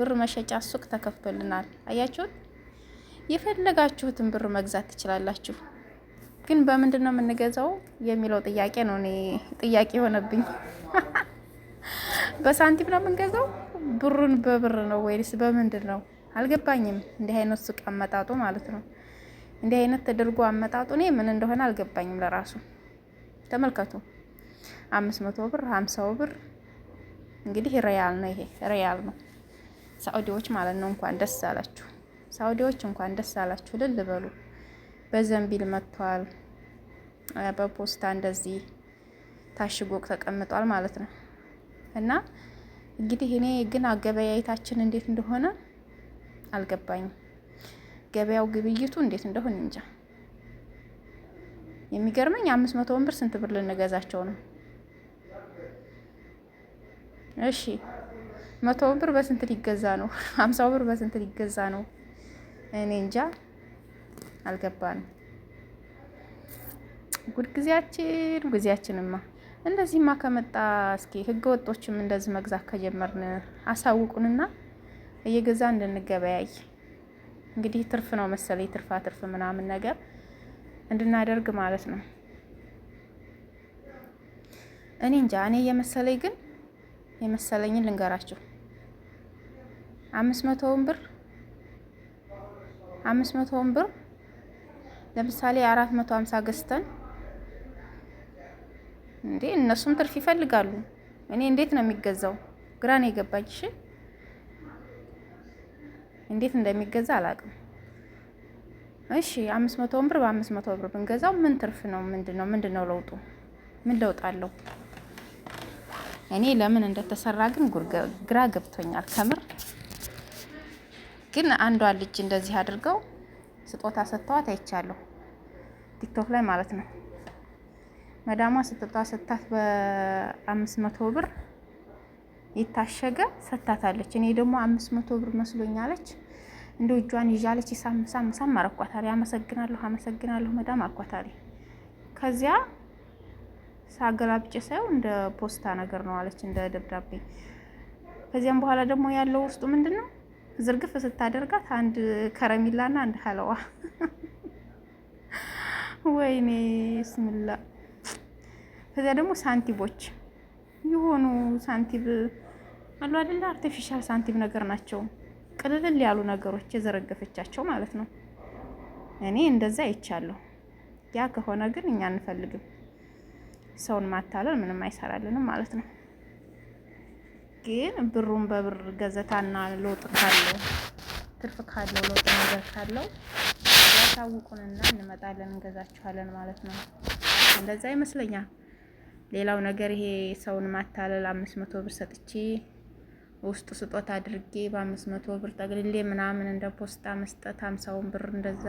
ብር መሸጫ ሱቅ ተከፍቶልናል። አያችሁት? የፈለጋችሁትን ብር መግዛት ትችላላችሁ። ግን በምንድን ነው የምንገዛው የሚለው ጥያቄ ነው። እኔ ጥያቄ የሆነብኝ በሳንቲም ነው የምንገዛው? ብሩን በብር ነው ወይስ በምንድን ነው? አልገባኝም። እንዲህ አይነት ሱቅ አመጣጡ ማለት ነው። እንዲህ አይነት ተደርጎ አመጣጡ እኔ ምን እንደሆነ አልገባኝም ለራሱ። ተመልከቱ 500 ብር 50 ብር እንግዲህ ሪያል ነው። ይሄ ሪያል ነው። ሳኡዲዎች ማለት ነው። እንኳን ደስ አላችሁ ሳኡዲዎች፣ እንኳን ደስ አላችሁ ልል በሉ። በዘንቢል መጥቷል። በፖስታ እንደዚህ ታሽጎ ተቀምጧል ማለት ነው። እና እንግዲህ እኔ ግን አገበያየታችን እንዴት እንደሆነ አልገባኝም። ገበያው ግብይቱ እንዴት እንደሆነ እንጃ። የሚገርመኝ 500 ብር ስንት ብር ልንገዛቸው ነው? እሺ 100 ብር በስንት ሊገዛ ነው? 50 ብር በስንት ሊገዛ ነው? እኔ እንጃ አልገባንም። ጉድ ጊዜያችንማ እንደዚህማ ከመጣ እስኪ ህገ ወጦችም እንደዚህ መግዛት ከጀመርን አሳውቁንና እየገዛ እንድንገበያይ። እንግዲህ ትርፍ ነው መሰለኝ ትርፍ ምናምን ነገር እንድናደርግ ማለት ነው። እኔ እንጃ። እኔ የመሰለኝን ልንገራችሁ። 500 ብር ለምሳሌ 450 ገዝተን እንዴ እነሱም ትርፍ ይፈልጋሉ። እኔ እንዴት ነው የሚገዛው? ግራ ነው የገባኝ። እሺ እንዴት እንደሚገዛ አላውቅም። እሺ 500 ብር በ500 ብር ብንገዛው ምን ትርፍ ነው? ምንድነው ለውጡ? ምን ለውጥ አለው? እኔ ለምን እንደተሰራ ግን ግራ ገብቶኛል ከምር። ግን አንዷ ልጅ እንደዚህ አድርገው ስጦታ ሰጥተዋት አይቻለሁ ቲክቶክ ላይ ማለት ነው። መዳሟ ስጦታ ሰጥታት በ500 ብር የታሸገ ሰጥታታለች። እኔ ደግሞ 500 ብር መስሎኛለች። እንደ እጇን ይዣለች ሳም አረኳታል። አመሰግናለሁ መዳም አልኳታል። ከዚያ ሳገላብጬ ሳይው እንደ ፖስታ ነገር ነው አለች፣ እንደ ደብዳቤ። ከዚያም በኋላ ደግሞ ያለው ውስጡ ምንድነው? ዝርግፍ ስታደርጋት አንድ ከረሚላና አንድ ሀለዋ። ወይኔ ብስሚላ። ከዚያ ደግሞ ሳንቲቦች የሆኑ ሳንቲም አሉ አይደል? አርቲፊሻል ሳንቲም ነገር ናቸው። ቅልል ያሉ ነገሮች የዘረገፈቻቸው ማለት ነው። እኔ እንደዛ አይቻለሁ። ያ ከሆነ ግን እኛ አንፈልግም። ሰውን ማታለል ምንም አይሰራልንም ማለት ነው። ግን ብሩን በብር ገዘታና ለውጥ ካለው ትርፍ ካለው ለውጥ ነገር ካለው ያሳውቁንና እንመጣለን እንገዛችኋለን ማለት ነው። እንደዛ ይመስለኛል። ሌላው ነገር ይሄ ሰውን ማታለል 500 ብር ሰጥቼ ውስጡ ስጦታ አድርጌ በ500 ብር ጠቅልሌ ምናምን እንደ ፖስታ መስጠት 50 ብር እንደዛ